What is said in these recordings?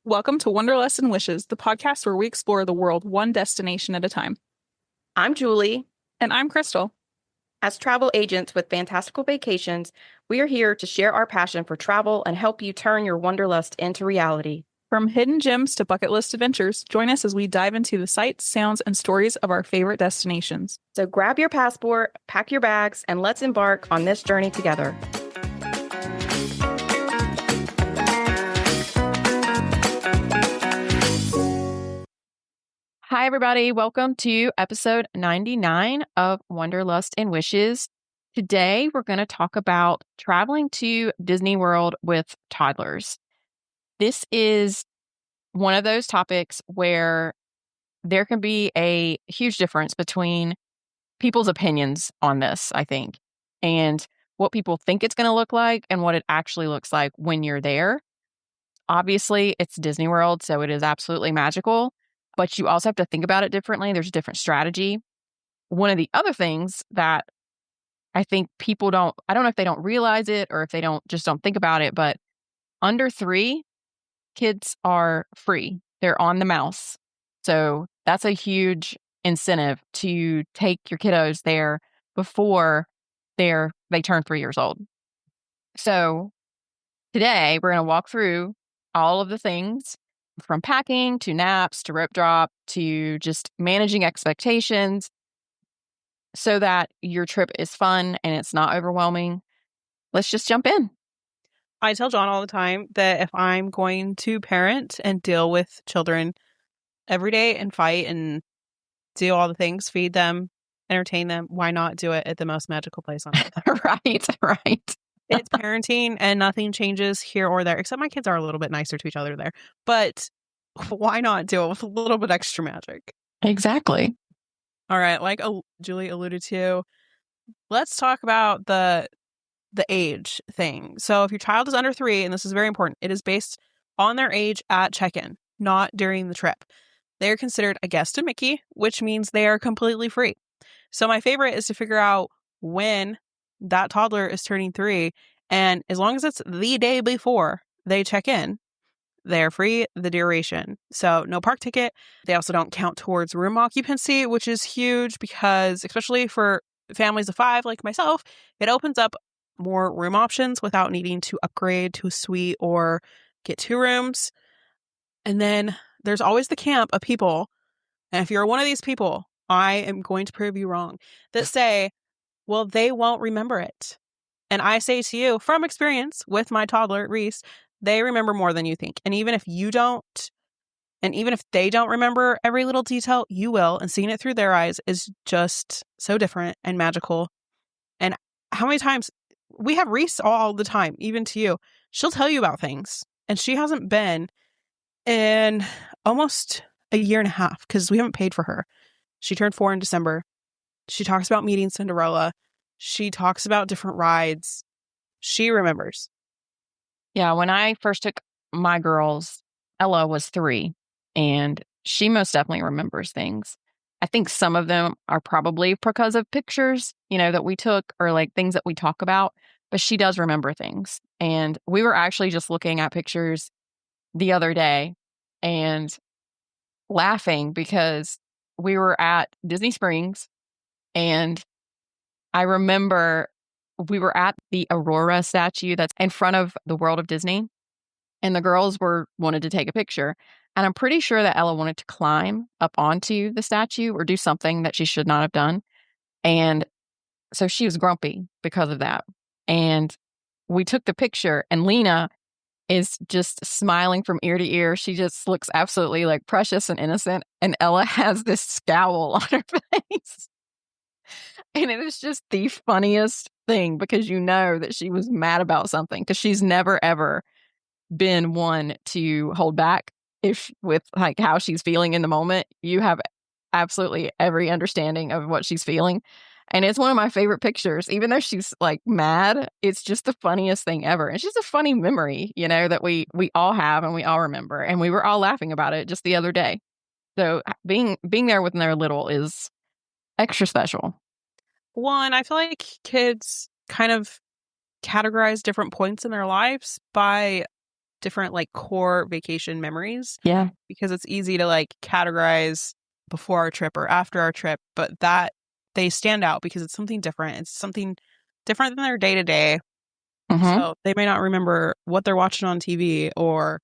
Welcome to Wanderlust and Wishes, the podcast where we explore the world one destination at a time. I'm Julie. And I'm Krystle. As travel agents with fantastical vacations, we are here to share our passion for travel and help you turn your wanderlust into reality. From hidden gems to bucket list adventures, join us as we dive into the sights, sounds, and stories of our favorite destinations. So grab your passport, pack your bags, and let's embark on this journey together. Hi, everybody. Welcome to episode 99 of Wanderlust and Wishes. Today, we're going to talk about traveling to Disney World with toddlers. This is one of those topics where there can be a huge difference between people's opinions on this, I think, and what people think it's going to look like and what it actually looks like when you're there. Obviously, it's Disney World, so it is absolutely magical. But you also have to think about it differently. There's a different strategy. One of the other things that I think people I don't know if they don't realize it or if they don't think about it, but under 3, kids are free. They're on the mouse. So that's a huge incentive to take your kiddos there before they turn 3 years old. So today we're going to walk through all of the things from packing to naps to rope drop to just managing expectations so that your trip is fun and it's not overwhelming. Let's just jump in. I tell John all the time that if I'm going to parent and deal with children every day and fight and do all the things, feed them, entertain them, why not do it at the most magical place on earth? Right. It's parenting and nothing changes here or there, except my kids are a little bit nicer to each other there. But why not do it with a little bit extra magic? Exactly. All right, like Julie alluded to, let's talk about the age thing. So if your child is under 3, and this is very important, it is based on their age at check-in, not during the trip. They are considered a guest of Mickey, which means they are completely free. So my favorite is to figure out when that toddler is turning 3, and as long as it's the day before they check in, they're free the duration. So no park ticket. They also don't count towards room occupancy, which is huge because especially for families of 5 like myself, it opens up more room options without needing to upgrade to a suite or get 2 rooms. And then there's always the camp of people, and if you're one of these people, I am going to prove you wrong, that say, well, they won't remember it. And I say to you, from experience with my toddler, Reese, they remember more than you think. And even if you don't, and even if they don't remember every little detail, you will. And seeing it through their eyes is just so different and magical. And how many times we have Reese all the time, even to you, she'll tell you about things. And she hasn't been in almost a year and a half because we haven't paid for her. She turned 4 in December. She talks about meeting Cinderella. She talks about different rides. She remembers. Yeah, when I first took my girls, Ella was 3, and she most definitely remembers things. I think some of them are probably because of pictures, that we took or like things that we talk about, but she does remember things. And we were actually just looking at pictures the other day and laughing because we were at Disney Springs, and I remember we were at the Aurora statue that's in front of the World of Disney, and the girls wanted to take a picture. And I'm pretty sure that Ella wanted to climb up onto the statue or do something that she should not have done. And so she was grumpy because of that. And we took the picture, and Lena is just smiling from ear to ear. She just looks absolutely like precious and innocent. And Ella has this scowl on her face. And it is just the funniest thing because you know that she was mad about something because she's never, ever been one to hold back with like how she's feeling in the moment. You have absolutely every understanding of what she's feeling. And it's one of my favorite pictures. Even though she's like mad, it's just the funniest thing ever. It's just a funny memory, that we all have and we all remember. And we were all laughing about it just the other day. So being there when they're little is extra special. One, I feel like kids kind of categorize different points in their lives by different like core vacation memories. Yeah. Because it's easy to like categorize before our trip or after our trip, but that they stand out because it's something different. It's something different than their day to day. So they may not remember what they're watching on TV or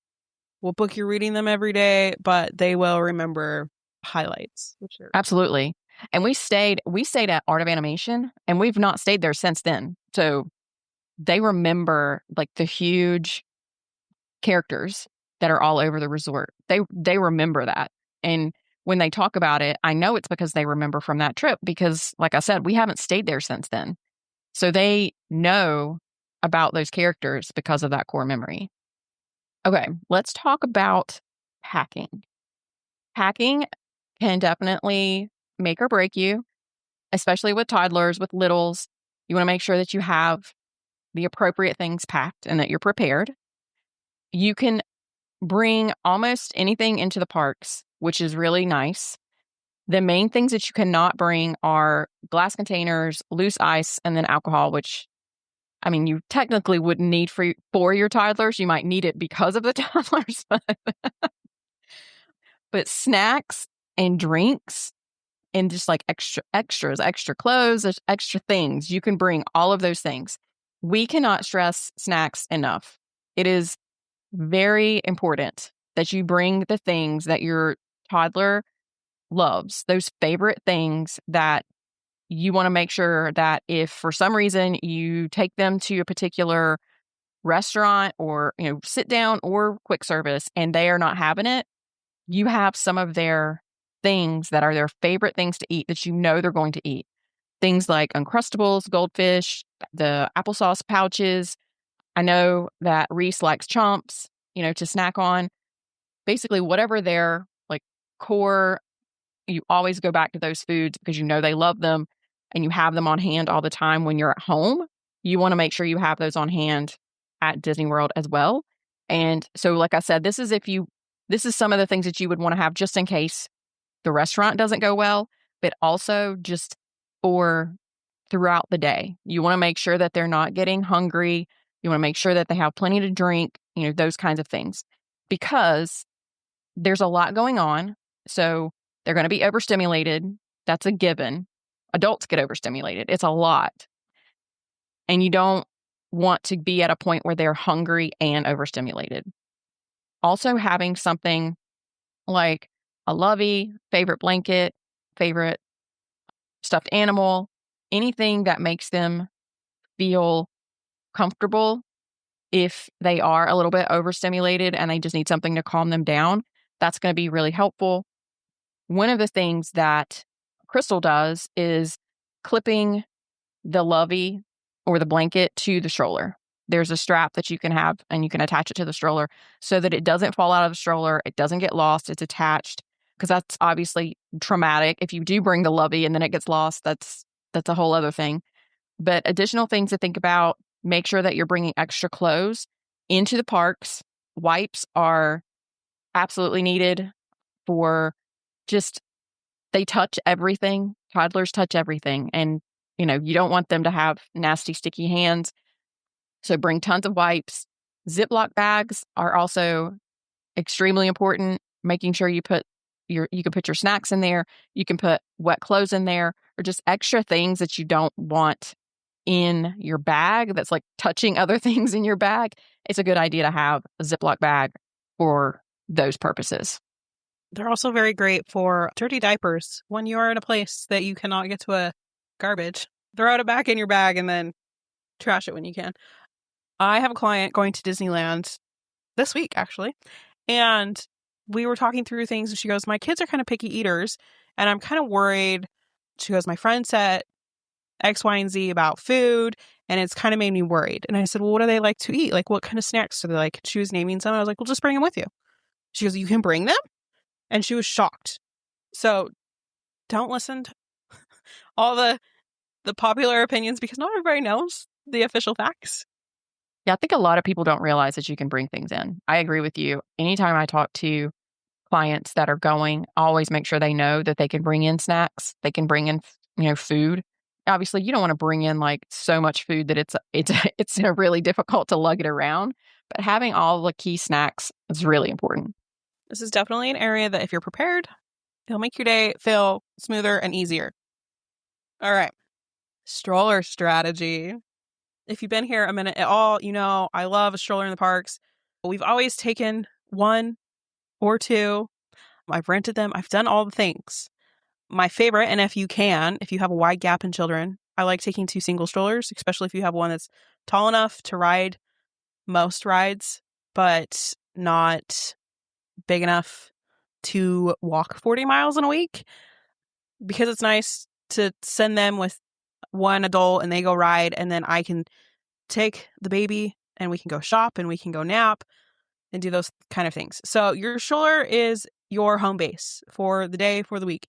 what book you're reading them every day, but they will remember highlights. Absolutely. And we stayed at Art of Animation, and we've not stayed there since then. So they remember like the huge characters that are all over the resort. They remember that. And when they talk about it, I know it's because they remember from that trip because, like I said, we haven't stayed there since then. So they know about those characters because of that core memory. Okay, let's talk about packing. Packing can definitely make or break you, especially with toddlers, with littles. You want to make sure that you have the appropriate things packed and that you're prepared. You can bring almost anything into the parks, which is really nice. The main things that you cannot bring are glass containers, loose ice, and then alcohol, which, I mean, you technically wouldn't need for your toddlers. You might need it because of the toddlers. But snacks and drinks and just like extras, extra clothes, extra things, you can bring all of those things. We cannot stress snacks enough. It is very important that you bring the things that your toddler loves, those favorite things that you want to make sure that if for some reason you take them to a particular restaurant or, sit down or quick service and they are not having it, you have some of their things that are their favorite things to eat that they're going to eat. Things like Uncrustables, Goldfish, the applesauce pouches. I know that Reese likes Chomps, to snack on. Basically, whatever their like core, you always go back to those foods because they love them and you have them on hand all the time when you're at home. You want to make sure you have those on hand at Disney World as well. And so, like I said, this is some of the things that you would want to have just in case the restaurant doesn't go well, but also just for throughout the day. You want to make sure that they're not getting hungry. You want to make sure that they have plenty to drink, those kinds of things, because there's a lot going on. So they're going to be overstimulated. That's a given. Adults get overstimulated. It's a lot. And you don't want to be at a point where they're hungry and overstimulated. Also, having something like a lovey, favorite blanket, favorite stuffed animal, anything that makes them feel comfortable if they are a little bit overstimulated and they just need something to calm them down, that's going to be really helpful. One of the things that Krystle does is clipping the lovey or the blanket to the stroller. There's a strap that you can have and you can attach it to the stroller so that it doesn't fall out of the stroller. It doesn't get lost. It's attached, because that's obviously traumatic. If you do bring the lovey and then it gets lost, that's a whole other thing. But additional things to think about, make sure that you're bringing extra clothes into the parks. Wipes are absolutely needed for they touch everything. Toddlers touch everything. And, you don't want them to have nasty, sticky hands. So bring tons of wipes. Ziploc bags are also extremely important. Making sure you can put your snacks in there. You can put wet clothes in there, or just extra things that you don't want in your bag that's like touching other things in your bag. It's a good idea to have a Ziploc bag for those purposes. They're also very great for dirty diapers. When you are in a place that you cannot get to a garbage, throw it back in your bag and then trash it when you can. I have a client going to Disneyland this week, actually, and we were talking through things, and she goes, my kids are kind of picky eaters, and I'm kind of worried. She goes, my friend said X, Y, and Z about food, and it's kind of made me worried. And I said, well, what do they like to eat? Like, what kind of snacks do they like? She was naming some. I was like, well, just bring them with you. She goes, you can bring them? And she was shocked. So don't listen to all the popular opinions, because not everybody knows the official facts. Yeah, I think a lot of people don't realize that you can bring things in. I agree with you. Anytime I talk to clients that are going, I always make sure they know that they can bring in snacks. They can bring in, food. Obviously, you don't want to bring in like so much food that it's really difficult to lug it around. but having all the key snacks is really important. This is definitely an area that if you're prepared, it'll make your day feel smoother and easier. All right. Stroller strategy. If you've been here a minute at all, you know I love a stroller in the parks. We've always taken one or two. I've rented them. I've done all the things. My favorite, and if you have a wide gap in children, I like taking 2 single strollers, especially if you have one that's tall enough to ride most rides, but not big enough to walk 40 miles in a week, because it's nice to send them with one adult and they go ride, and then I can take the baby and we can go shop and we can go nap and do those kind of things. So your stroller is your home base for the day, for the week.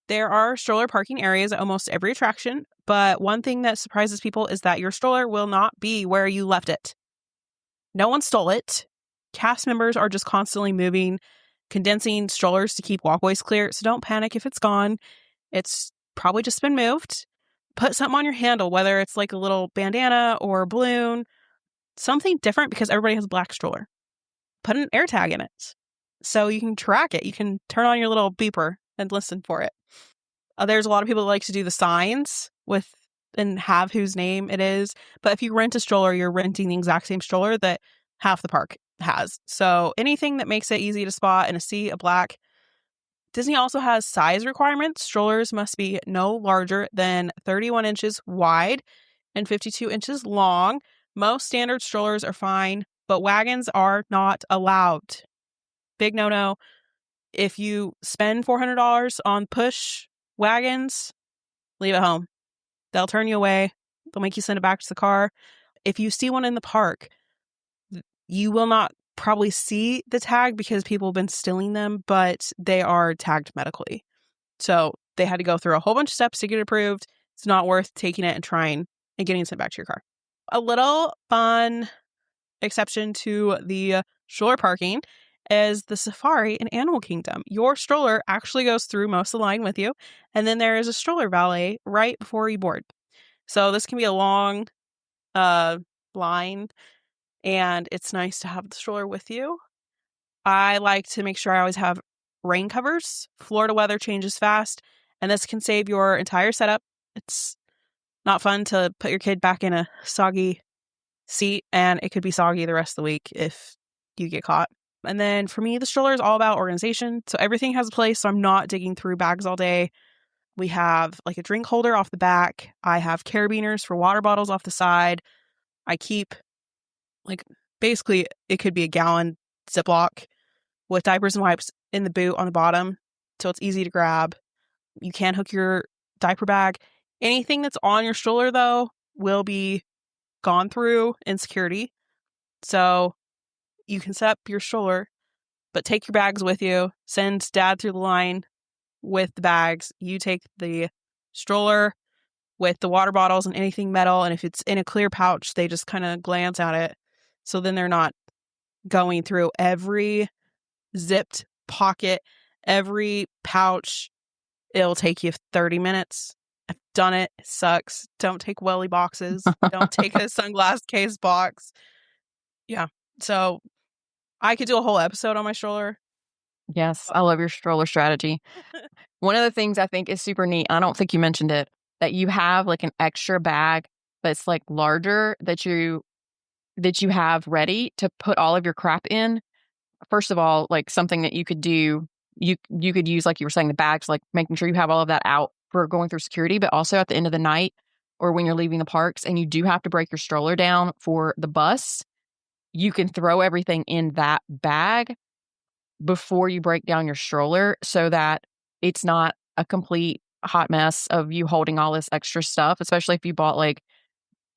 There are stroller parking areas at almost every attraction, but one thing that surprises people is that your stroller will not be where you left it. No one stole it. Cast members are just constantly moving, condensing strollers to keep walkways clear, so don't panic if it's gone. It's probably just been moved. Put something on your handle, whether it's like a little bandana or a balloon, something different, because everybody has a black stroller. Put an air tag in it so you can track it. You can turn on your little beeper and listen for it. There's a lot of people that like to do the signs with and have whose name it is. But if you rent a stroller, you're renting the exact same stroller that half the park has. So anything that makes it easy to spot in a sea of black. Disney also has size requirements. Strollers must be no larger than 31 inches wide and 52 inches long. Most standard strollers are fine, but wagons are not allowed. Big no-no. If you spend $400 on push wagons, leave it home. They'll turn you away. They'll make you send it back to the car. If you see one in the park, you will not probably see the tag because people have been stealing them, but they are tagged medically. So they had to go through a whole bunch of steps to get it approved. It's not worth taking it and trying and getting it sent back to your car. A little fun exception to the stroller parking is the safari in Animal Kingdom. Your stroller actually goes through most of the line with you, and then there is a stroller valet right before you board. So this can be a long line, and it's nice to have the stroller with you. I like to make sure I always have rain covers. Florida weather changes fast, and this can save your entire setup. It's not fun to put your kid back in a soggy seat, and it could be soggy the rest of the week if you get caught. And then for me, the stroller is all about organization. So everything has a place, so I'm not digging through bags all day. We have like a drink holder off the back. I have carabiners for water bottles off the side. I keep like basically it could be a gallon Ziploc with diapers and wipes in the boot on the bottom, so it's easy to grab. You can hook your diaper bag. Anything that's on your stroller, though, will be gone through in security. So you can set up your stroller, but take your bags with you. Send dad through the line with the bags. You take the stroller with the water bottles and anything metal. And if it's in a clear pouch, they just kind of glance at it. So then they're not going through every zipped pocket, every pouch. It'll take you 30 minutes. I've done it. It sucks. Don't take welly boxes. Don't take a sunglass case box. Yeah. So I could do a whole episode on my stroller. Yes, I love your stroller strategy. One of the things I think is super neat, I don't think you mentioned it, that you have like an extra bag that's like larger that you have ready to put all of your crap in. First of all, like something that you could do, you could use, like you were saying, the bags, like making sure you have all of that out for going through security, but also at the end of the night or when you're leaving the parks and you do have to break your stroller down for the bus, you can throw everything in that bag before you break down your stroller so that it's not a complete hot mess of you holding all this extra stuff, especially if you bought like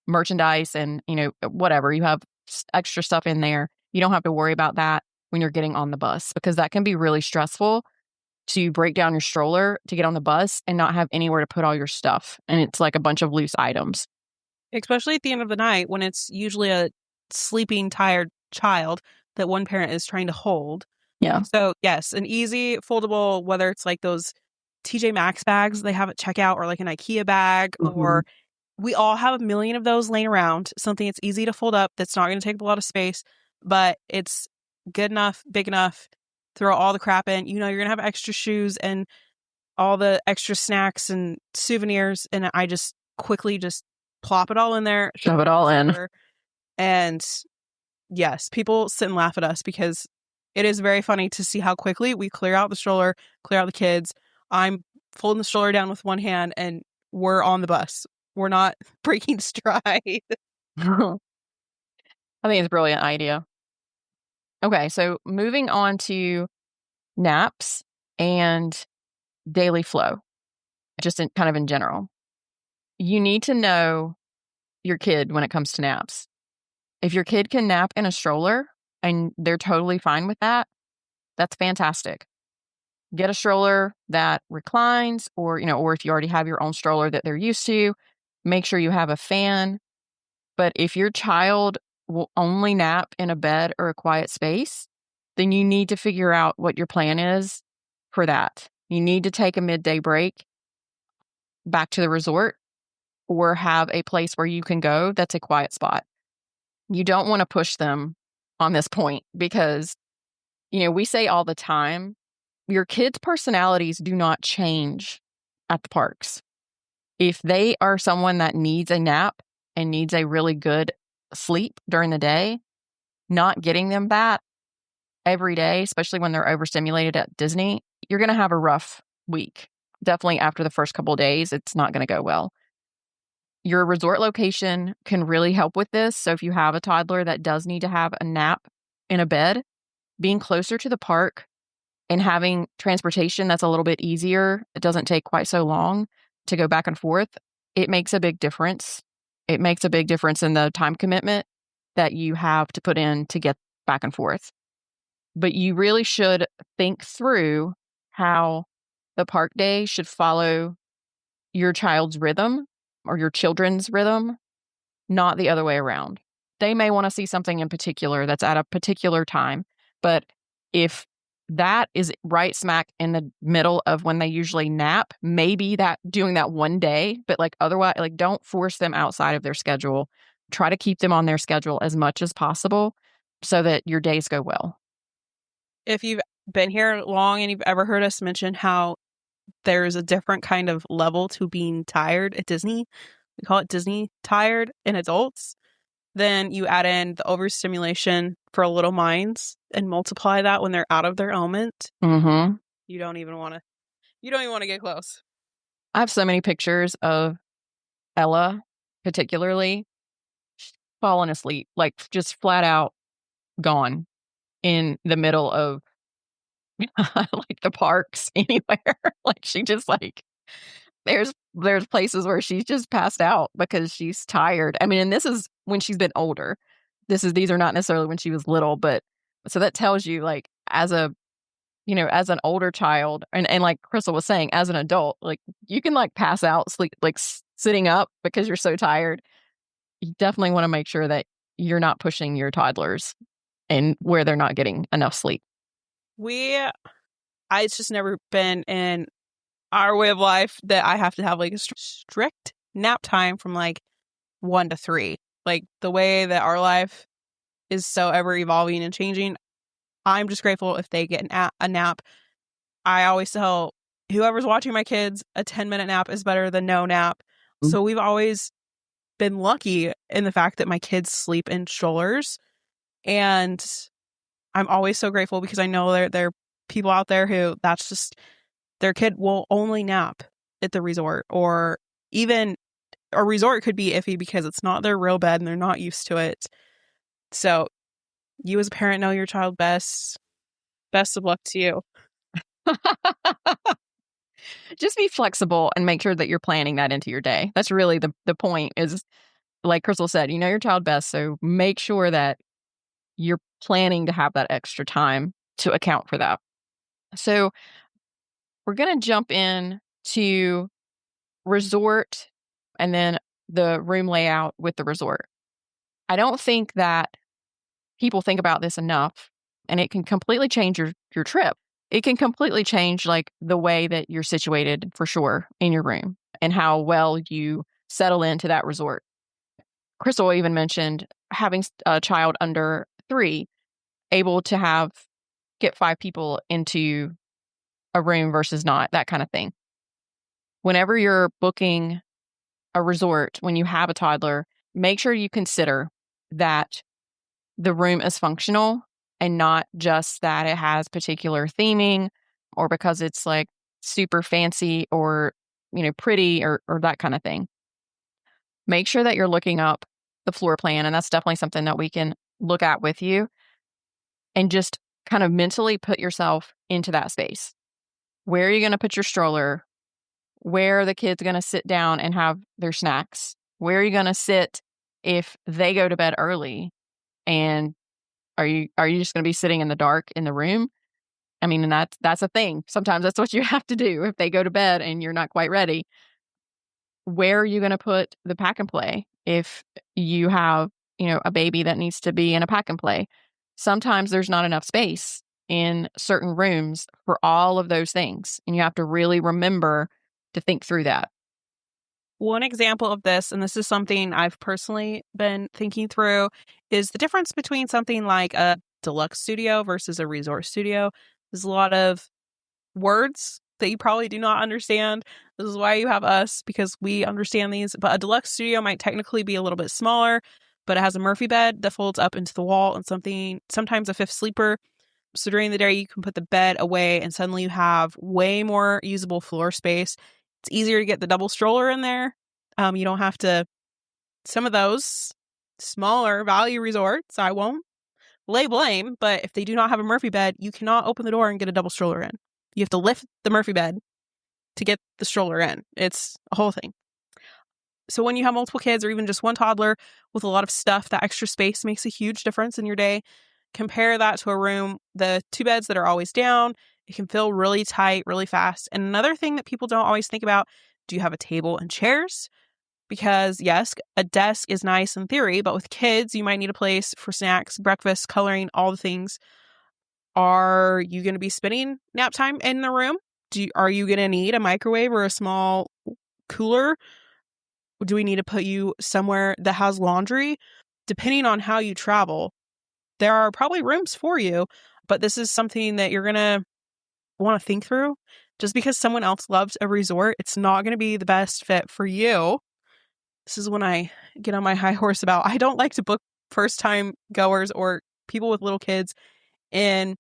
merchandise and, whatever, you have extra stuff in there. You don't have to worry about that when you're getting on the bus, because that can be really stressful to break down your stroller to get on the bus and not have anywhere to put all your stuff. And it's like a bunch of loose items. Especially at the end of the night when it's usually a sleeping, tired child that one parent is trying to hold. Yeah. So yes, an easy foldable, whether it's like those TJ Maxx bags they have at checkout or like an IKEA bag, or we all have a million of those laying around. Something that's easy to fold up that's not going to take up a lot of space. but it's good enough, big enough. Throw all the crap in. You know, you're going to have extra shoes and all the extra snacks and souvenirs. And I just quickly just plop it all in there. Shove it all in. And yes, people sit and laugh at us because it is very funny to see how quickly we clear out the stroller, clear out the kids. I'm folding the stroller down with one hand and we're on the bus. We're not breaking stride. I think it's a brilliant idea. Okay, so moving on to naps and daily flow, just kind of in general. You need to know your kid when it comes to naps. If your kid can nap in a stroller and they're totally fine with that, that's fantastic. Get a stroller that reclines, or if you already have your own stroller that they're used to, make sure you have a fan. But if your child will only nap in a bed or a quiet space, then you need to figure out what your plan is for that. You need to take a midday break back to the resort or have a place where you can go that's a quiet spot. You don't want to push them on this point because, we say all the time, your kids' personalities do not change at the parks. If they are someone that needs a nap and needs a really good sleep during the day, not getting them that every day, especially when they're overstimulated at Disney, you're going to have a rough week. Definitely after the first couple of days, it's not going to go well. Your resort location can really help with this. So if you have a toddler that does need to have a nap in a bed, being closer to the park and having transportation that's a little bit easier, it doesn't take quite so long to go back and forth, it makes a big difference. It makes a big difference in the time commitment that you have to put in to get back and forth. But you really should think through how the park day should follow your child's rhythm or your children's rhythm, not the other way around. They may want to see something in particular that's at a particular time, but if that is right smack in the middle of when they usually nap, maybe that doing that one day, but otherwise, don't force them outside of their schedule. Try to keep them on their schedule as much as possible so that your days go well. If you've been here long and you've ever heard us mention how there's a different kind of level to being tired at Disney, we call it Disney tired in adults, then you add in the overstimulation for little minds and multiply that when they're out of their element. Mm-hmm. You don't even want to get close. I have so many pictures of Ella, particularly, falling asleep, just flat out gone in the middle of the parks anywhere. She just there's places where she's just passed out because she's tired. I mean, and this is when she's been older. These are not necessarily when she was little, but so that tells you as an older child and like Krystle was saying, as an adult, you can pass out, sleep, sitting up because you're so tired. You definitely want to make sure that you're not pushing your toddlers and where they're not getting enough sleep. It's just never been in our way of life that I have to have a strict nap time from 1 to 3. The way that our life is so ever evolving and changing, I'm just grateful if they get a nap. I always tell whoever's watching my kids, a 10-minute nap is better than no nap. Mm-hmm. So we've always been lucky in the fact that my kids sleep in strollers. And I'm always so grateful because I know there are people out there who that's just their kid will only nap at the resort, or even a resort could be iffy because it's not their real bed and they're not used to it. So you as a parent know your child best. Best of luck to you. Just be flexible and make sure that you're planning that into your day. That's really the point is, like Krystle said, you know your child best. So make sure that you're planning to have that extra time to account for that. So we're going to jump in to resort and then the room layout with the resort. I don't think that people think about this enough, and it can completely change your trip. It can completely change the way that you're situated for sure in your room and how well you settle into that resort. Krystle even mentioned having a child under 3. able to get 5 people into a room versus not, that kind of thing. Whenever you're booking a resort, when you have a toddler, make sure you consider that the room is functional and not just that it has particular theming or because it's like super fancy or, pretty or that kind of thing. Make sure that you're looking up the floor plan, and that's definitely something that we can look at with you, and just kind of mentally put yourself into that space. Where are you going to put your stroller? Where are the kids going to sit down and have their snacks? Where are you going to sit if they go to bed early? And are you just going to be sitting in the dark in the room? I mean, and that's a thing. Sometimes that's what you have to do if they go to bed and you're not quite ready. Where are you going to put the pack and play if you have, a baby that needs to be in a pack and play? Sometimes there's not enough space in certain rooms for all of those things, and you have to really remember to think through that. One example of this, and this is something I've personally been thinking through, is the difference between something like a deluxe studio versus a resort studio. There's a lot of words that you probably do not understand. This is why you have us, because we understand these. But a deluxe studio might technically be a little bit smaller, but it has a Murphy bed that folds up into the wall and sometimes a fifth sleeper. So during the day, you can put the bed away and suddenly you have way more usable floor space. It's easier to get the double stroller in there. You don't have to, some of those smaller value resorts, I won't lay blame, but if they do not have a Murphy bed, you cannot open the door and get a double stroller in. You have to lift the Murphy bed to get the stroller in. It's a whole thing. So when you have multiple kids or even just one toddler with a lot of stuff, that extra space makes a huge difference in your day. Compare that to a room, the 2 beds that are always down. It can feel really tight, really fast. And another thing that people don't always think about, do you have a table and chairs? Because yes, a desk is nice in theory, but with kids, you might need a place for snacks, breakfast, coloring, all the things. Are you going to be spending nap time in the room? Are you going to need a microwave or a small cooler? Do we need to put you somewhere that has laundry? Depending on how you travel, there are probably rooms for you, but this is something that you're going to want to think through. Just because someone else loves a resort, it's not going to be the best fit for you. This is when I get on my high horse about, I don't like to book first time goers or people with little kids in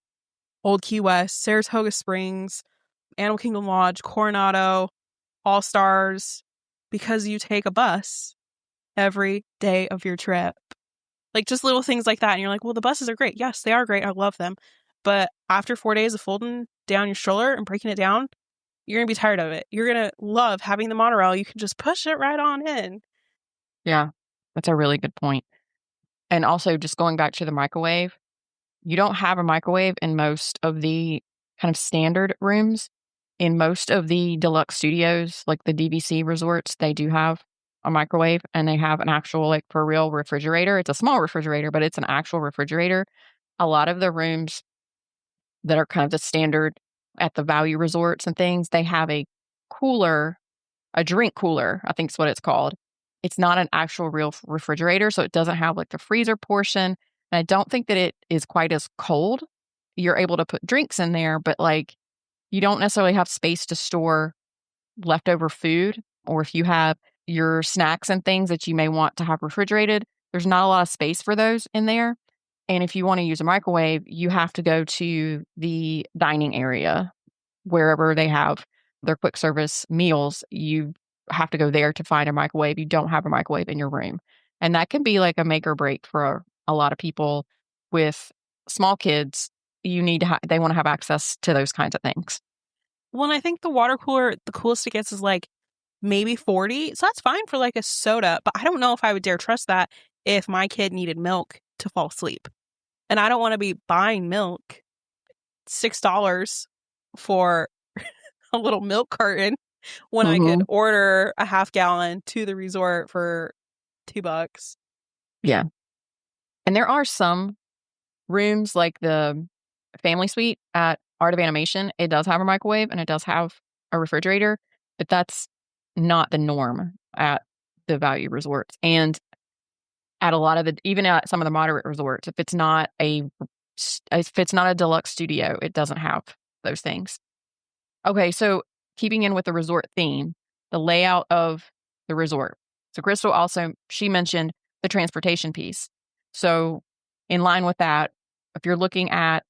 Old Key West, Saratoga Springs, Animal Kingdom Lodge, Coronado, All Stars, because you take a bus every day of your trip. Like just little things like that. And you're like, well, the buses are great. Yes, they are great. I love them. But after 4 days of folding down your stroller and breaking it down, you're going to be tired of it. You're going to love having the monorail. You can just push it right on in. Yeah, that's a really good point. And also just going back to the microwave, you don't have a microwave in most of the kind of standard rooms. In most of the deluxe studios, like the DVC resorts, they do have a microwave and they have an actual, like, for real refrigerator. It's a small refrigerator, but it's an actual refrigerator. A lot of the rooms that are kind of the standard at the value resorts and things, they have a cooler, a drink cooler, I think is what it's called. It's not an actual real refrigerator, so it doesn't have like the freezer portion. And I don't think that it is quite as cold. You're able to put drinks in there, but like you don't necessarily have space to store leftover food. Or if you have your snacks and things that you may want to have refrigerated, there's not a lot of space for those in there. And if you want to use a microwave, you have to go to the dining area, wherever they have their quick service meals. You have to go there to find a microwave. You don't have a microwave in your room. And that can be like a make or break for a lot of people with small kids. You need to they want to have access to those kinds of things. Well, and I think the water cooler, the coolest it gets is like maybe 40. So that's fine for like a soda, but I don't know if I would dare trust that if my kid needed milk to fall asleep. And I don't want to be buying milk, $6 for a little milk carton when I could order a half gallon to the resort for $2. Yeah. And there are some rooms like the family suite at Art of Animation. It does have a microwave and it does have a refrigerator, but that's not the norm at the value resorts. And at a lot of even at some of the moderate resorts, if it's not a If it's not a deluxe studio, it doesn't have those things. Okay, so keeping in with the resort theme, the layout of the resort. So Krystle also, she mentioned the transportation piece. So in line with that, if you're looking at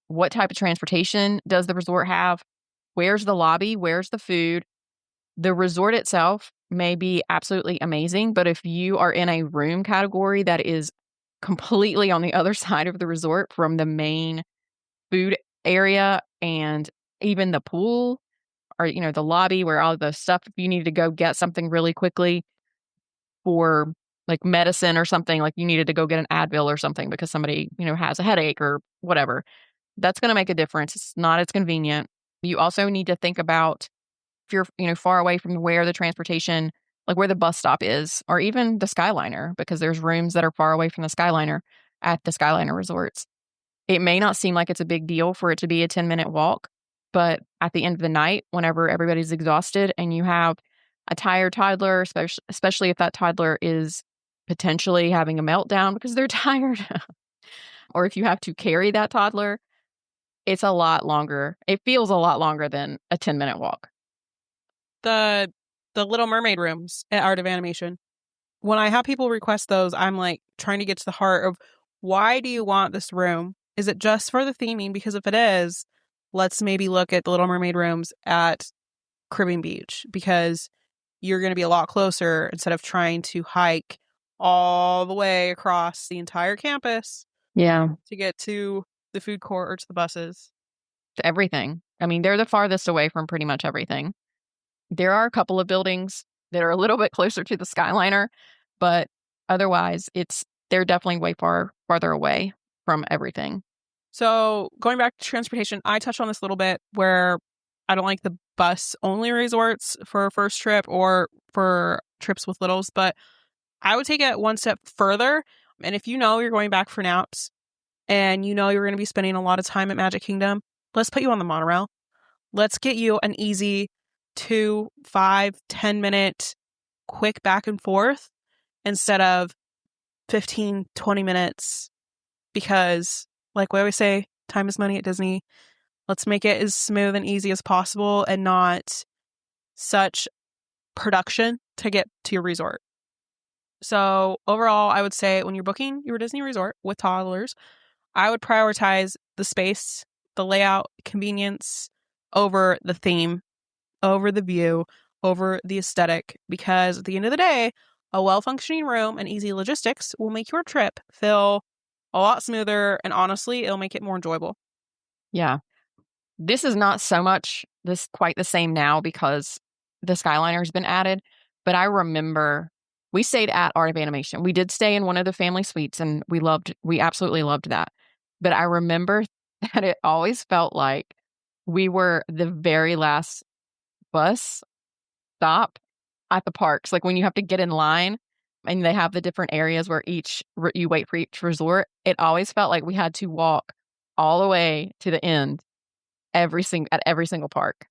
what type of transportation does the resort have, where's the lobby, where's the food, the resort itself may be absolutely amazing, but if you are in a room category that is completely on the other side of the resort from the main food area and even the pool or, the lobby where all the stuff, if you needed to go get something really quickly for like medicine or something, like you needed to go get an Advil or something because somebody, has a headache or whatever, that's going to make a difference. It's not as convenient. You also need to think about if you're, far away from where the transportation, like where the bus stop is, or even the Skyliner, because there's rooms that are far away from the Skyliner at the Skyliner resorts. It may not seem like it's a big deal for it to be a 10-minute walk, but at the end of the night, whenever everybody's exhausted and you have a tired toddler, especially if that toddler is potentially having a meltdown because they're tired, or if you have to carry that toddler, it's a lot longer. It feels a lot longer than a 10-minute walk. The Little Mermaid rooms at Art of Animation. When I have people request those, I'm like trying to get to the heart of why do you want this room? Is it just for the theming? Because if it is, let's maybe look at the Little Mermaid rooms at Caribbean Beach, because you're going to be a lot closer instead of trying to hike all the way across the entire campus. Yeah. To get to the food court or to the buses. To everything. I mean, they're the farthest away from pretty much everything. There are a couple of buildings that are a little bit closer to the Skyliner, but otherwise they're definitely way farther away from everything. So going back to transportation, I touched on this a little bit where I don't like the bus only resorts for a first trip or for trips with littles, but I would take it one step further. And if you're going back for naps and you're going to be spending a lot of time at Magic Kingdom, let's put you on the monorail. Let's get you an easy 2, 5, 10-minute quick back and forth instead of 15, 20 minutes. Because like we always say, time is money at Disney. Let's make it as smooth and easy as possible and not such production to get to your resort. So overall, I would say when you're booking your Disney resort with toddlers, I would prioritize the space, the layout, convenience over the theme, over the view, over the aesthetic, because at the end of the day, a well-functioning room and easy logistics will make your trip feel a lot smoother, and honestly, it'll make it more enjoyable. Yeah. This is not so much quite the same now because the Skyliner has been added, but I remember we stayed at Art of Animation. We did stay in one of the family suites and we absolutely loved that. But I remember that it always felt like we were the very last bus stop at the parks. Like when you have to get in line and they have the different areas where you wait for each resort, it always felt like we had to walk all the way to the end at every single park.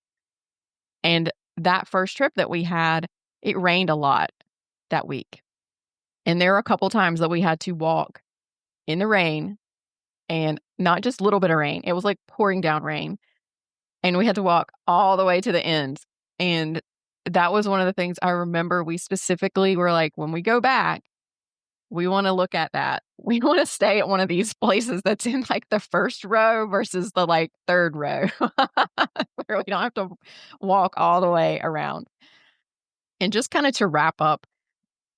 And that first trip that we had, it rained a lot that week. And there were a couple times that we had to walk in the rain, and not just a little bit of rain. It was like pouring down rain. And we had to walk all the way to the end. And that was one of the things I remember we specifically were like, when we go back, we want to look at that. We want to stay at one of these places that's in like the first row versus the like third row where we don't have to walk all the way around. And just kind of to wrap up,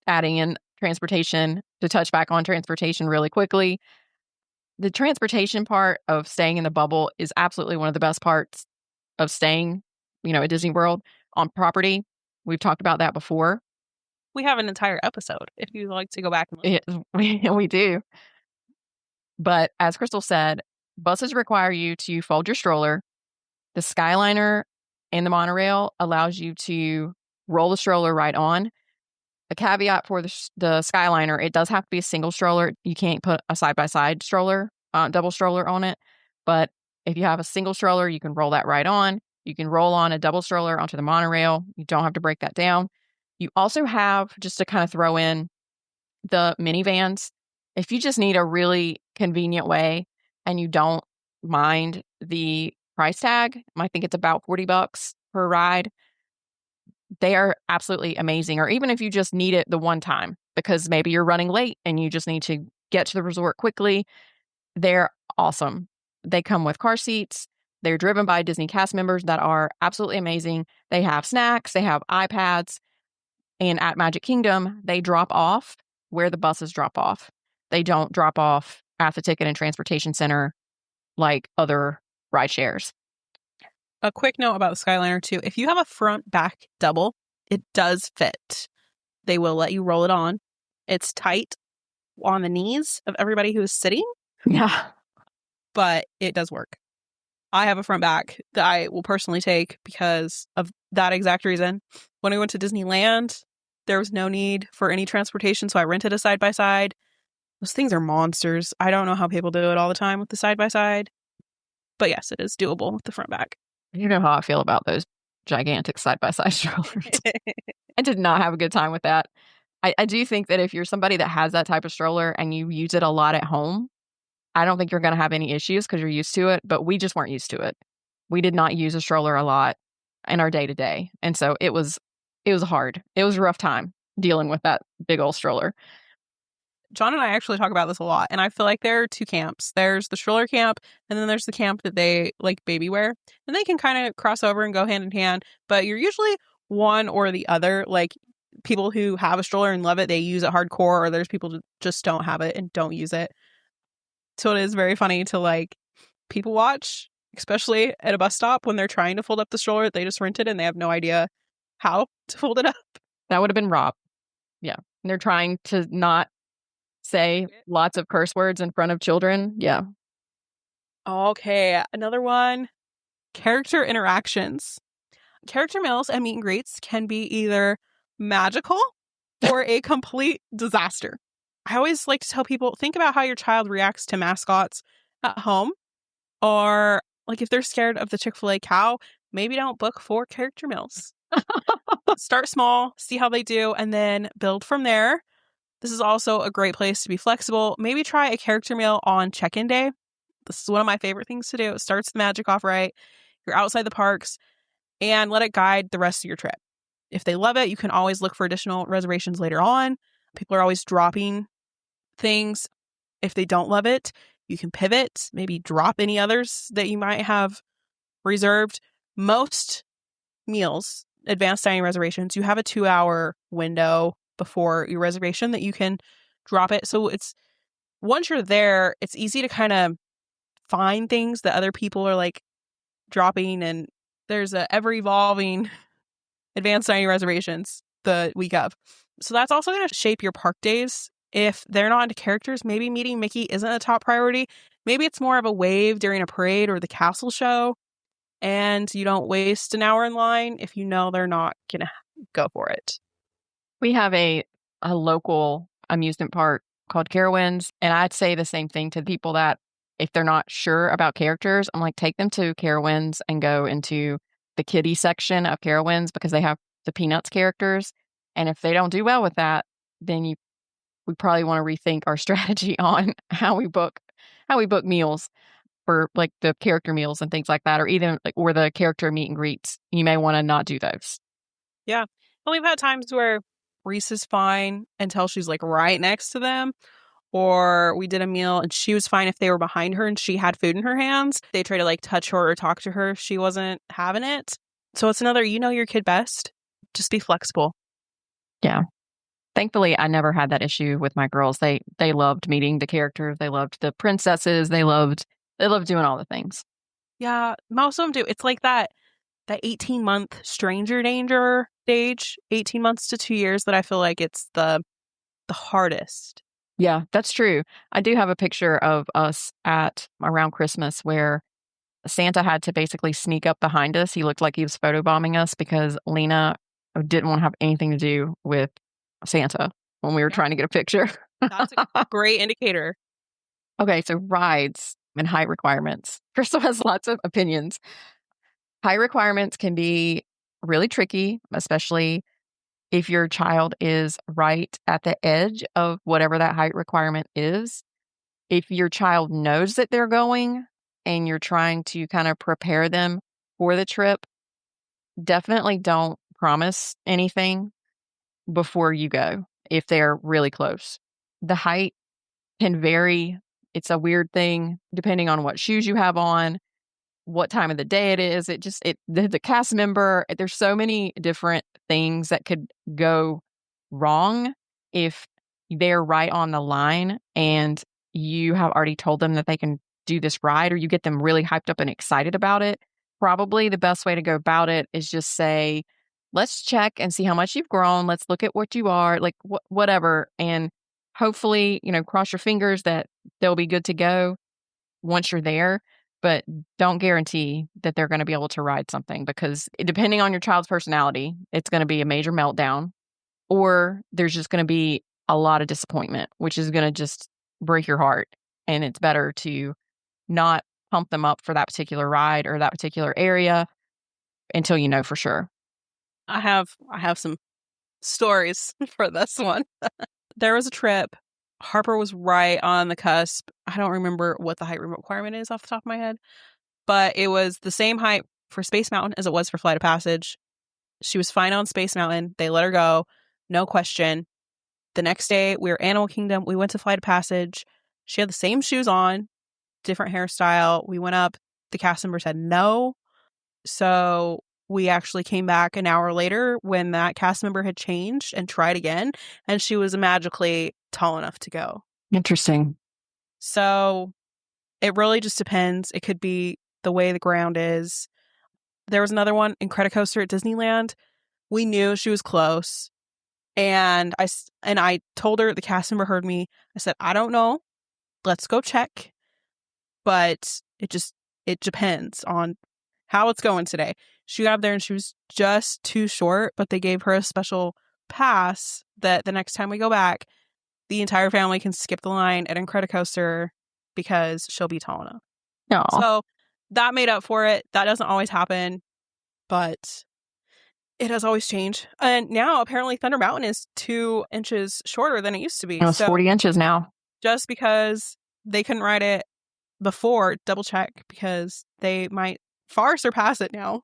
adding in transportation, to touch back on transportation really quickly. The transportation part of staying in the bubble is absolutely one of the best parts of staying, at Disney World on property. We've talked about that before. We have an entire episode if you'd like to go back and listen. We do. But as Krystle said, buses require you to fold your stroller. The Skyliner and the monorail allows you to roll the stroller right on. A caveat for the Skyliner, it does have to be a single stroller. You can't put a side-by-side stroller, double stroller on it. But if you have a single stroller, you can roll that right on. You can roll on a double stroller onto the monorail. You don't have to break that down. You also have, just to kind of throw in, the minivans. If you just need a really convenient way and you don't mind the price tag, I think it's about $40 per ride, they are absolutely amazing. Or even if you just need it the one time because maybe you're running late and you just need to get to the resort quickly, they're awesome. They come with car seats. They're driven by Disney cast members that are absolutely amazing. They have snacks, they have iPads, and at Magic Kingdom, they drop off where the buses drop off. They don't drop off at the Ticket and Transportation Center like other ride shares. A quick note about the Skyliner too. If you have a front back double, it does fit. They will let you roll it on. It's tight on the knees of everybody who is sitting. Yeah. But it does work. I have a front back that I will personally take because of that exact reason. When I went to Disneyland, there was no need for any transportation, so I rented a side-by-side. Those things are monsters. I don't know how people do it all the time with the side-by-side. But yes, it is doable with the front back. You know how I feel about those gigantic side-by-side strollers. I did not have a good time with that. I do think that if you're somebody that has that type of stroller and you use it a lot at home, I don't think you're going to have any issues because you're used to it, but we just weren't used to it. We did not use a stroller a lot in our day-to-day. And so it was hard. It was a rough time dealing with that big old stroller. John and I actually talk about this a lot, and I feel like there are two camps. There's the stroller camp, and then there's the camp that they like baby wear, and they can kind of cross over and go hand in hand, but you're usually one or the other. Like, people who have a stroller and love it, they use it hardcore, or there's people who just don't have it and don't use it. So it is very funny to like people watch, especially at a bus stop when they're trying to fold up the stroller. They just rent it and they have no idea how to fold it up. That would have been Rob. Yeah. And they're trying to not say lots of curse words in front of children. Yeah. Okay. Another one, character interactions. Character meals and meet and greets can be either magical or a complete disaster. I always like to tell people, think about how your child reacts to mascots at home, or like if they're scared of the Chick-fil-A cow, maybe don't book 4 character meals. Start small, see how they do, and then build from there. This is also a great place to be flexible. Maybe try a character meal on check-in day. This is one of my favorite things to do. It starts the magic off right. You're outside the parks, and let it guide the rest of your trip. If they love it, you can always look for additional reservations later on. People are always dropping things. If they don't love it, you can pivot, maybe drop any others that you might have reserved. Most meals, advanced dining reservations, you have a 2-hour window before your reservation that you can drop it. So it's, once you're there, it's easy to kind of find things that other people are like dropping, and there's a ever evolving advanced dining reservations the week of. So that's also going to shape your park days. If they're not into characters, maybe meeting Mickey isn't a top priority. Maybe it's more of a wave during a parade or the castle show, and you don't waste an hour in line if you know they're not going to go for it. We have a local amusement park called Carowinds, and I'd say the same thing to people that if they're not sure about characters, I'm like, take them to Carowinds and go into the kiddie section of Carowinds because they have the Peanuts characters. And if they don't do well with that, then we probably want to rethink our strategy on how we book meals for like the character meals and things like that, or even like or the character meet and greets. You may want to not do those. Yeah. Well, we've had times where Reese is fine until she's like right next to them. Or we did a meal and she was fine if they were behind her and she had food in her hands. They try to like touch her or talk to her if she wasn't having it. So it's another, you know your kid best. Just be flexible. Yeah. Thankfully, I never had that issue with my girls. They loved meeting the characters. They loved the princesses. They loved doing all the things. Yeah, most of them do. It's like that 18-month stranger danger stage, 18 months to 2 years, that I feel like it's the hardest. Yeah, that's true. I do have a picture of us at around Christmas where Santa had to basically sneak up behind us. He looked like he was photobombing us because Lena didn't want to have anything to do with Santa when we were trying to get a picture. That's a great indicator. Okay, so rides and height requirements. Krystle has lots of opinions. Height requirements can be really tricky, especially if your child is right at the edge of whatever that height requirement is. if your child knows that they're going and you're trying to kind of prepare them for the trip, definitely don't promise anything before you go if they're really close. The height can vary. It's a weird thing depending on what shoes you have on, what time of the day it is. The cast member, there's so many different things that could go wrong if they're right on the line and you have already told them that they can do this ride, or you get them really hyped up and excited about it. Probably the best way to go about it is just say, let's check and see how much you've grown. Let's look at what you are, like whatever. And hopefully, cross your fingers that they'll be good to go once you're there. But don't guarantee that they're going to be able to ride something, because depending on your child's personality, it's going to be a major meltdown, or there's just going to be a lot of disappointment, which is going to just break your heart. And it's better to not pump them up for that particular ride or that particular area until you know for sure. I have some stories for this one. There was a trip. Harper was right on the cusp. I don't remember what the height requirement is off the top of my head, but it was the same height for Space Mountain as it was for Flight of Passage. She was fine on Space Mountain. They let her go. No question. The next day, we were Animal Kingdom. We went to Flight of Passage. She had the same shoes on, different hairstyle. We went up. The cast member said no. So we actually came back an hour later when that cast member had changed and tried again, and she was magically tall enough to go. Interesting. So it really just depends. It could be the way the ground is. There was another one, Incredicoaster at Disneyland. We knew she was close. And I told her, the cast member heard me. I said, I don't know. Let's go check. But it depends on how it's going today. She got up there and she was just too short, but they gave her a special pass that the next time we go back, the entire family can skip the line at Incredicoaster because she'll be tall enough. Aww. So that made up for it. That doesn't always happen, but it has always changed. And now apparently Thunder Mountain is 2 inches shorter than it used to be. It's 40 inches now. Just because they couldn't ride it before, double check, because they might far surpass it now.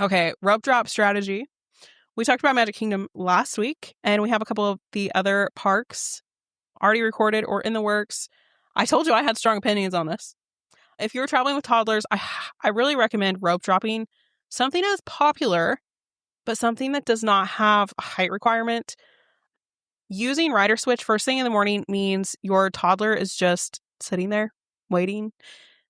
Okay, rope drop strategy. We talked about Magic Kingdom last week, and we have a couple of the other parks already recorded or in the works. I told you I had strong opinions on this. If you're traveling with toddlers, I really recommend rope dropping. Something as popular, but something that does not have a height requirement. Using rider switch first thing in the morning means your toddler is just sitting there waiting.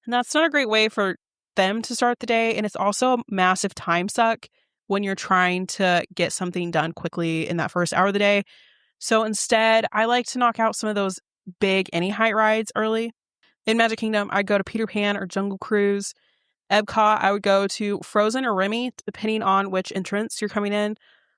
And that's not a great way for them to start the day. And it's also a massive time suck when you're trying to get something done quickly in that first hour of the day. So instead, I like to knock out some of those big any height rides early. In Magic Kingdom, I'd go to Peter Pan or Jungle Cruise. Epcot, I would go to Frozen or Remy, depending on which entrance you're coming in.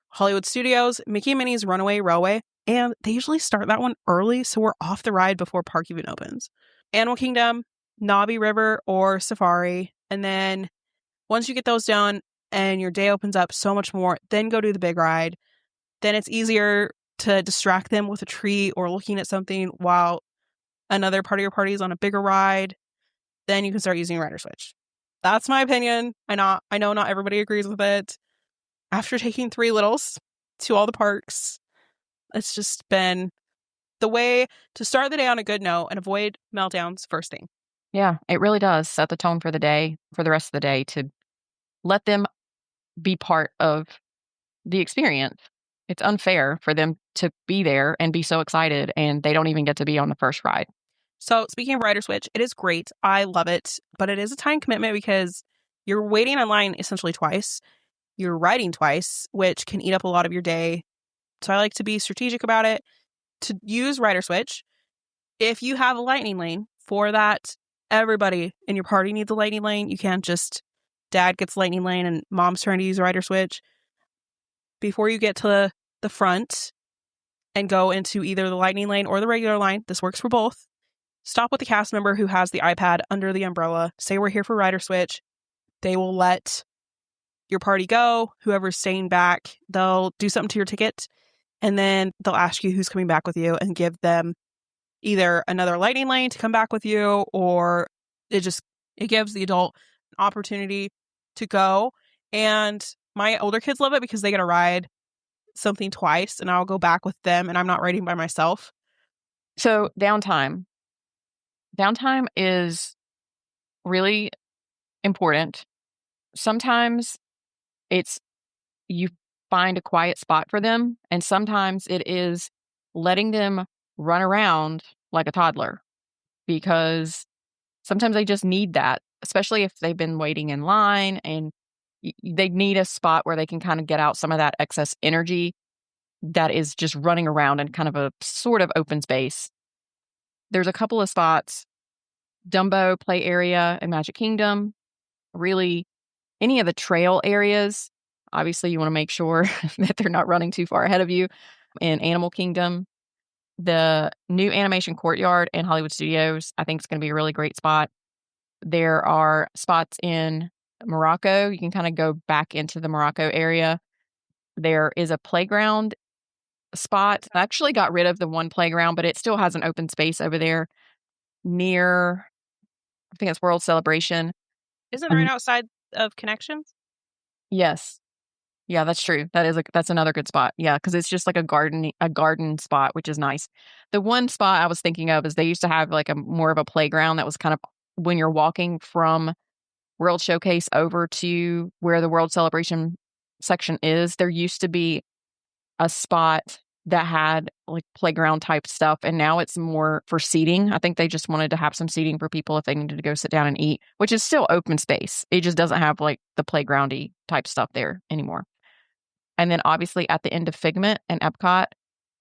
Hollywood Studios, Mickey and Minnie's Runaway Railway. And they usually start that one early, so we're off the ride before park even opens. Animal Kingdom, Navi River, or Safari. And then once you get those done and your day opens up so much more, then go do the big ride. Then it's easier to distract them with a treat or looking at something while another part of your party is on a bigger ride. Then you can start using rider switch. That's my opinion. I know not everybody agrees with it. After taking 3 littles to all the parks, it's just been the way to start the day on a good note and avoid meltdowns first thing. Yeah, it really does set the tone for the day, for the rest of the day, to let them be part of the experience. It's unfair for them to be there and be so excited, and they don't even get to be on the first ride. So speaking of rider switch, it is great. I love it, but it is a time commitment because you're waiting in line essentially twice. You're riding twice, which can eat up a lot of your day. So I like to be strategic about it. To use rider switch, if you have a lightning lane for that, everybody in your party needs a lightning lane. You can't just dad gets lightning lane and mom's trying to use rider switch. Before you get to the front and go into either the lightning lane or the regular line, this works for both. Stop with the cast member who has the iPad under the umbrella. Say we're here for rider switch. They will let your party go. Whoever's staying back, they'll do something to your ticket. And then they'll ask you who's coming back with you and give them either another lighting lane to come back with you, or it gives the adult an opportunity to go. And my older kids love it because they get to ride something twice, and I'll go back with them, and I'm not riding by myself. So downtime. Downtime is really important. Sometimes it's you find a quiet spot for them, and sometimes it is letting them run around like a toddler, because sometimes they just need that, especially if they've been waiting in line, and they need a spot where they can kind of get out some of that excess energy that is just running around in kind of a sort of open space. There's a couple of spots, Dumbo play area in Magic Kingdom, really any of the trail areas. Obviously, you want to make sure that they're not running too far ahead of you. In Animal Kingdom, the new animation courtyard in Hollywood Studios, I think it's going to be a really great spot. There are spots in Morocco. You can kind of go back into the Morocco area. There is a playground spot. I actually got rid of the one playground, but it still has an open space over there near, I think it's World Celebration. Isn't it right outside of Connections? Yes. Yeah, that's true. That's another good spot. Yeah, because it's just like a garden spot, which is nice. The one spot I was thinking of is they used to have like a more of a playground that was kind of when you're walking from World Showcase over to where the World Celebration section is. There used to be a spot that had like playground type stuff, and now it's more for seating. I think they just wanted to have some seating for people if they needed to go sit down and eat, which is still open space. It just doesn't have like the playgroundy type stuff there anymore. And then obviously at the end of Figment and Epcot,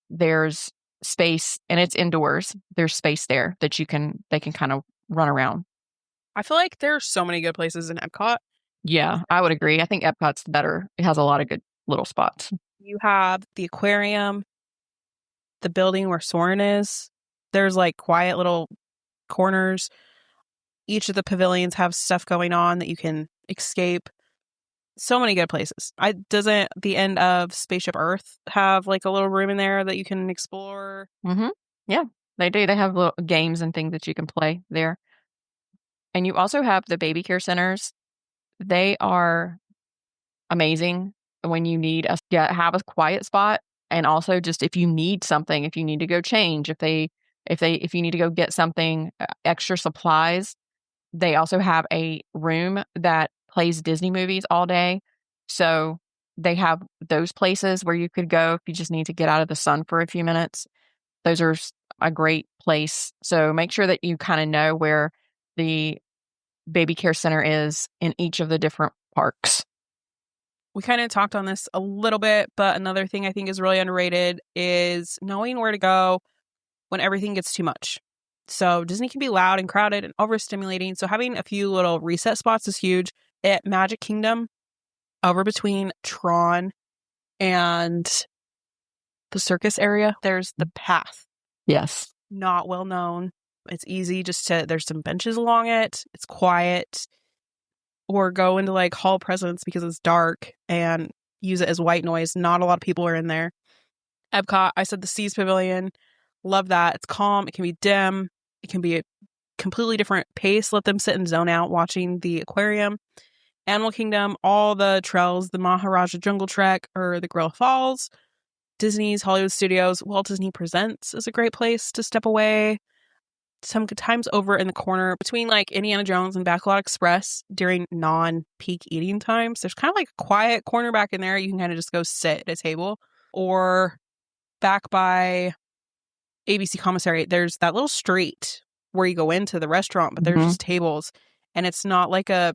there's space, and it's indoors. There's space there that they can kind of run around. I feel like there are so many good places in Epcot. Yeah, I would agree. I think Epcot's better. It has a lot of good little spots. You have the aquarium, the building where Soarin' is. There's like quiet little corners. Each of the pavilions have stuff going on that you can escape. So many good places. Doesn't the end of Spaceship Earth have like a little room in there that you can explore? Mm-hmm. Yeah, they do. They have little games and things that you can play there. And you also have the baby care centers. They are amazing when you need have a quiet spot, and also just if you need something, if you need to go change, if you need to go get something, extra supplies. They also have a room that plays Disney movies all day. So they have those places where you could go if you just need to get out of the sun for a few minutes. Those are a great place. So make sure that you kind of know where the baby care center is in each of the different parks. We kind of talked on this a little bit, but another thing I think is really underrated is knowing where to go when everything gets too much. So Disney can be loud and crowded and overstimulating. So having a few little reset spots is huge. At Magic Kingdom, over between Tron and the circus area, there's the path. Yes. Not well known. It's easy there's some benches along it. It's quiet. Or go into like Hall Presidents because it's dark and use it as white noise. Not a lot of people are in there. Epcot, I said the Seas Pavilion. Love that. It's calm. It can be dim. It can be a completely different pace. Let them sit and zone out watching the aquarium. Animal Kingdom, all the trails, the Maharaja Jungle Trek or the Gorilla Falls. Disney's Hollywood Studios, Walt Disney Presents is a great place to step away. Sometimes over in the corner between like Indiana Jones and Backlot Express during non-peak eating times, there's kind of like a quiet corner back in there. You can kind of just go sit at a table. Or back by ABC Commissary, there's that little street where you go into the restaurant, but there's just tables, and it's not like a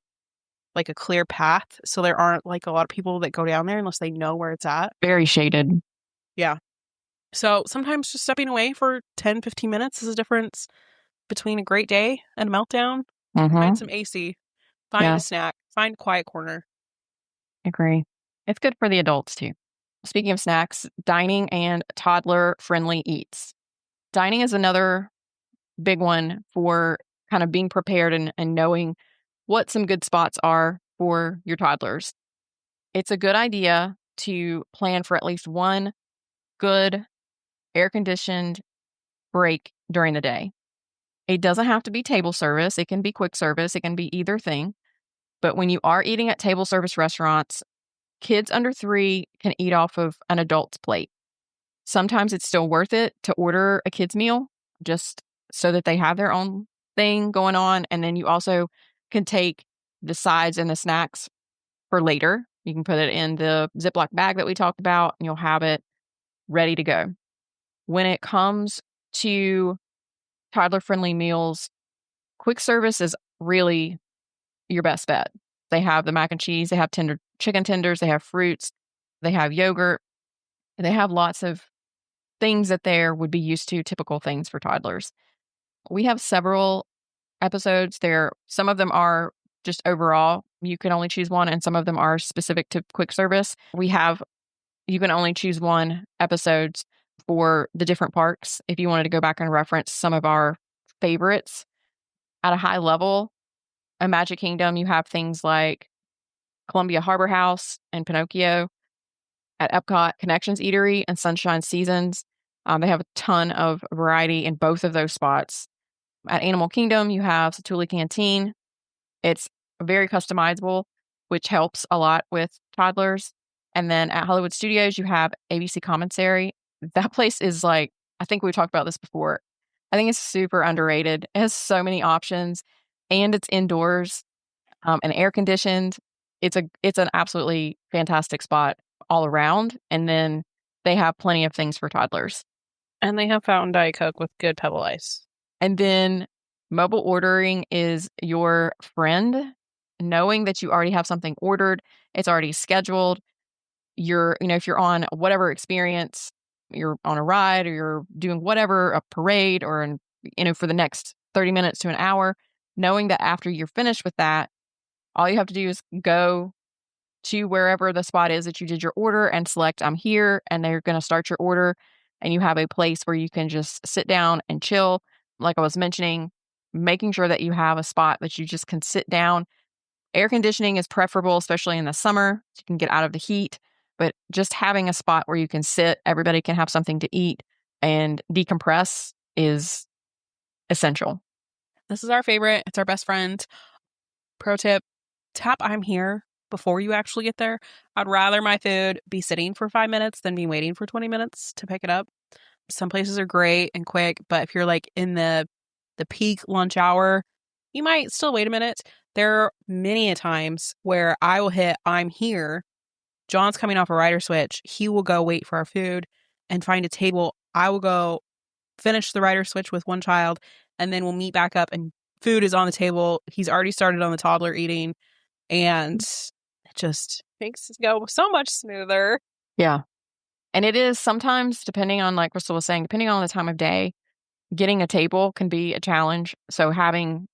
clear path, so there aren't like a lot of people that go down there unless they know where it's at. Very shaded. Yeah. So sometimes just stepping away for 10, 15 minutes is a difference between a great day and a meltdown. Find some AC, find a snack, find a quiet corner. Agree. It's good for the adults too. Speaking of snacks, dining and toddler friendly eats. Dining is another big one for kind of being prepared and knowing what some good spots are for your toddlers. It's a good idea to plan for at least one good air-conditioned break during the day. It doesn't have to be table service. It can be quick service. It can be either thing. But when you are eating at table service restaurants, kids under 3 can eat off of an adult's plate. Sometimes it's still worth it to order a kid's meal just so that they have their own thing going on. And then you also can take the sides and the snacks for later. You can put it in the Ziploc bag that we talked about, and you'll have it ready to go. When it comes to toddler-friendly meals, quick service is really your best bet. They have the mac and cheese, they have tender chicken tenders, they have fruits, they have yogurt, and they have lots of things that there would be used to, typical things for toddlers. We have several episodes there. Some of them are just overall, you can only choose one, and some of them are specific to quick service. We have, you can only choose one episodes for the different parks. If you wanted to go back and reference some of our favorites at a high level, in Magic Kingdom, you have things like Columbia Harbor House and Pinocchio. At Epcot, Connections Eatery and Sunshine Seasons. They have a ton of variety in both of those spots. At Animal Kingdom, you have Satuli Canteen. It's very customizable, which helps a lot with toddlers. And then at Hollywood Studios, you have ABC Commissary. That place is like, I think we talked about this before. I think it's super underrated. It has so many options, and it's indoors and air conditioned. It's an absolutely fantastic spot all around. And then they have plenty of things for toddlers. And they have Fountain Diet Coke with good pebble ice. And then mobile ordering is your friend. Knowing that you already have something ordered, it's already scheduled. If you're on whatever experience, you're on a ride or you're doing whatever, a parade or for the next 30 minutes to an hour, knowing that after you're finished with that, all you have to do is go to wherever the spot is that you did your order and select I'm here, and they're going to start your order, and you have a place where you can just sit down and chill. Like I was mentioning, making sure that you have a spot that you just can sit down. Air conditioning is preferable, especially in the summer. So you can get out of the heat, but just having a spot where you can sit, everybody can have something to eat and decompress is essential. This is our favorite. It's our best friend. Pro tip, tap I'm here before you actually get there. I'd rather my food be sitting for 5 minutes than be waiting for 20 minutes to pick it up. Some places are great and quick, but if you're like in the peak lunch hour, you might still wait a minute. There are many a times where I will hit I'm here. John's coming off a rider switch. He will go wait for our food and find a table. I will go finish the rider switch with one child, and then we'll meet back up and food is on the table. He's already started on the toddler eating, and it just makes it go so much smoother. Yeah. And it is sometimes, depending on, like Krystle was saying, depending on the time of day, getting a table can be a challenge. So having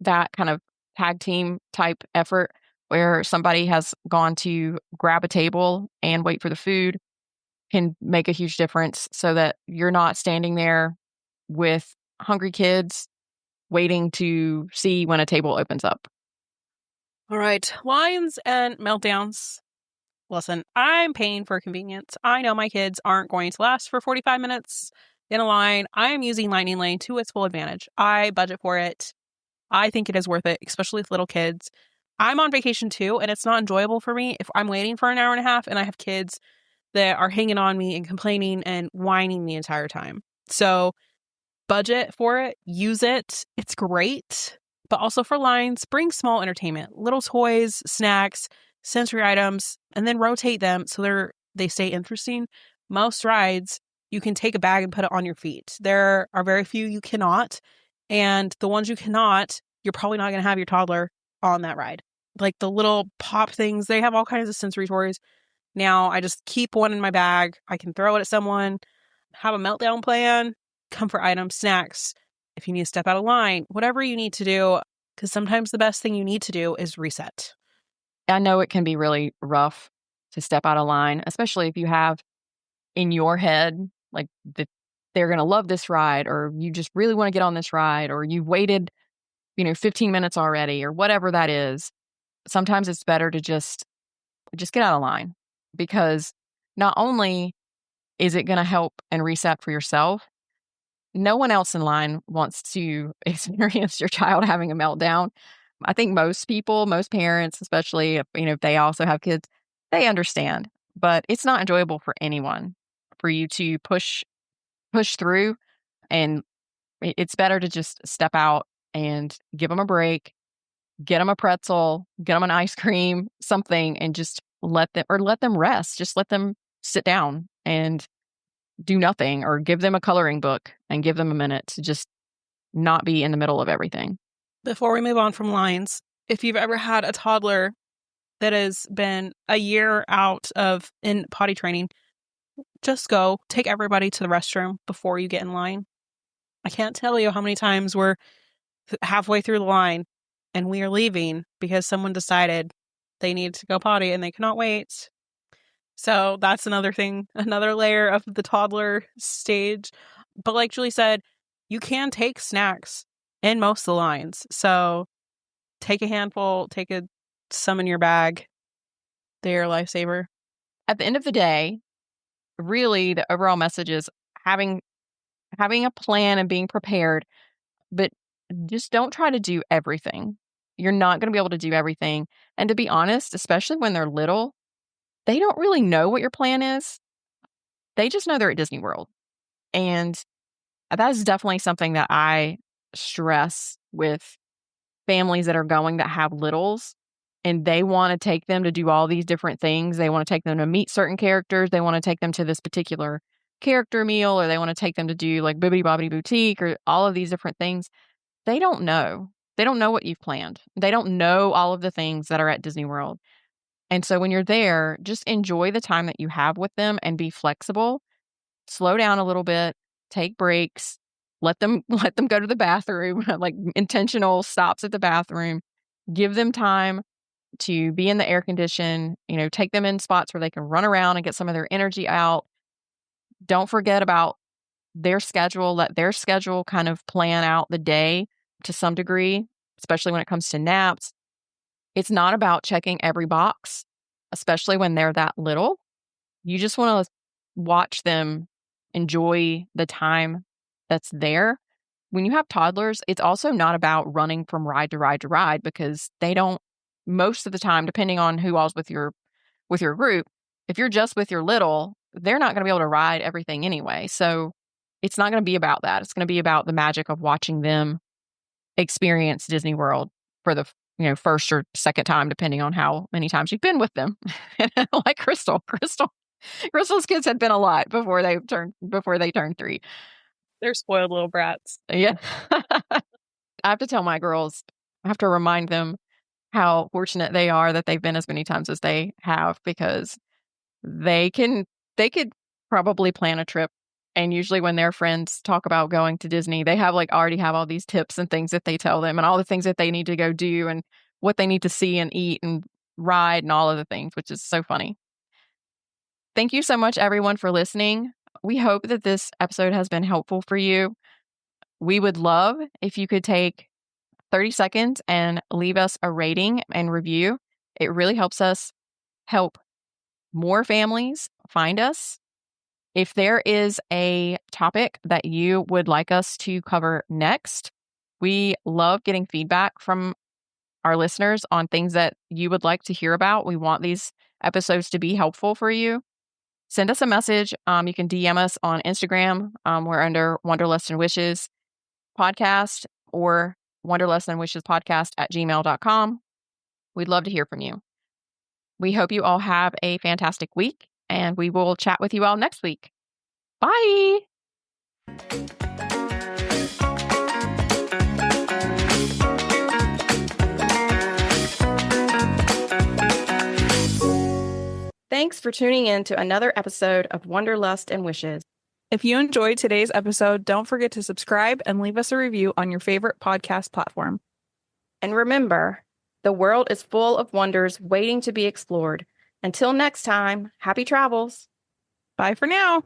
that kind of tag team type effort where somebody has gone to grab a table and wait for the food can make a huge difference, so that you're not standing there with hungry kids waiting to see when a table opens up. All right. Lines and meltdowns. Listen, I'm paying for convenience. I know my kids aren't going to last for 45 minutes in a line. I am using Lightning Lane to its full advantage. I budget for it. I think it is worth it, especially with little kids. I'm on vacation too, and it's not enjoyable for me if I'm waiting for an hour and a half and I have kids that are hanging on me and complaining and whining the entire time. So budget for it, use it. It's great. But also for lines, bring small entertainment, little toys, snacks, sensory items, and then rotate them so they stay interesting. Most rides, you can take a bag and put it on your feet. There are very few you cannot. And the ones you cannot, you're probably not going to have your toddler on that ride. Like the little pop things, they have all kinds of sensory toys. Now I just keep one in my bag. I can throw it at someone, have a meltdown plan, comfort items, snacks. If you need to step out of line, whatever you need to do, because sometimes the best thing you need to do is reset. I know it can be really rough to step out of line, especially if you have in your head, like they're going to love this ride, or you just really want to get on this ride, or you've waited, 15 minutes already, or whatever that is. Sometimes it's better to just get out of line, because not only is it going to help and reset for yourself, no one else in line wants to experience your child having a meltdown. I think most people, most parents, especially if they also have kids, they understand. But it's not enjoyable for anyone for you to push through, and it's better to just step out and give them a break, get them a pretzel, get them an ice cream, something, and just let them rest. Just let them sit down and do nothing, or give them a coloring book and give them a minute to just not be in the middle of everything. Before we move on from lines, if you've ever had a toddler that has been a year out in potty training, just go take everybody to the restroom before you get in line. I can't tell you how many times we're halfway through the line and we are leaving because someone decided they need to go potty and they cannot wait. So that's another thing, another layer of the toddler stage. But like Julie said, you can take snacks in most of the lines. So take a handful, some in your bag. They're a lifesaver. At the end of the day, really the overall message is having a plan and being prepared, but just don't try to do everything. You're not going to be able to do everything. And to be honest, especially when they're little, they don't really know what your plan is. They just know they're at Disney World. And that is definitely something that I stress with families that are going that have littles, and they want to take them to do all these different things. They want to take them to meet certain characters. They want to take them to this particular character meal, or they want to take them to do like Bibbidi Bobbidi Boutique or all of these different things. They don't know. They don't know what you've planned. They don't know all of the things that are at Disney World. And so when you're there, just enjoy the time that you have with them and be flexible. Slow down a little bit, take breaks, let them go to the bathroom, like intentional stops at the bathroom. Give them time to be in the air condition, take them in spots where they can run around and get some of their energy out. Don't forget about their schedule. Let their schedule kind of plan out the day to some degree, especially when it comes to naps. It's not about checking every box, especially when they're that little. You just want to watch them enjoy the time that's there. When you have toddlers, it's also not about running from ride to ride to ride, because they don't, most of the time, depending on who all's with your group, if you're just with your little, they're not going to be able to ride everything anyway. So it's not going to be about that. It's going to be about the magic of watching them experience Disney World for the first or second time, depending on how many times you've been with them. Like Krystle's kids had been a lot before they turned 3. They're spoiled little brats. Yeah. I have to tell my girls, I have to remind them how fortunate they are that they've been as many times as they have, because they could probably plan a trip. And usually when their friends talk about going to Disney, they have already have all these tips and things that they tell them, and all the things that they need to go do and what they need to see and eat and ride and all of the things, which is so funny. Thank you so much, everyone, for listening. We hope that this episode has been helpful for you. We would love if you could take 30 seconds and leave us a rating and review. It really helps us help more families find us. If there is a topic that you would like us to cover next, we love getting feedback from our listeners on things that you would like to hear about. We want these episodes to be helpful for you. Send us a message. You can DM us on Instagram. We're under Wanderlust and Wishes podcast, or Wanderlust and Wishes podcast @gmail.com. We'd love to hear from you. We hope you all have a fantastic week, and we will chat with you all next week. Bye. Thanks for tuning in to another episode of Wanderlust and Wishes. If you enjoyed today's episode, don't forget to subscribe and leave us a review on your favorite podcast platform. And remember, the world is full of wonders waiting to be explored. Until next time, happy travels. Bye for now.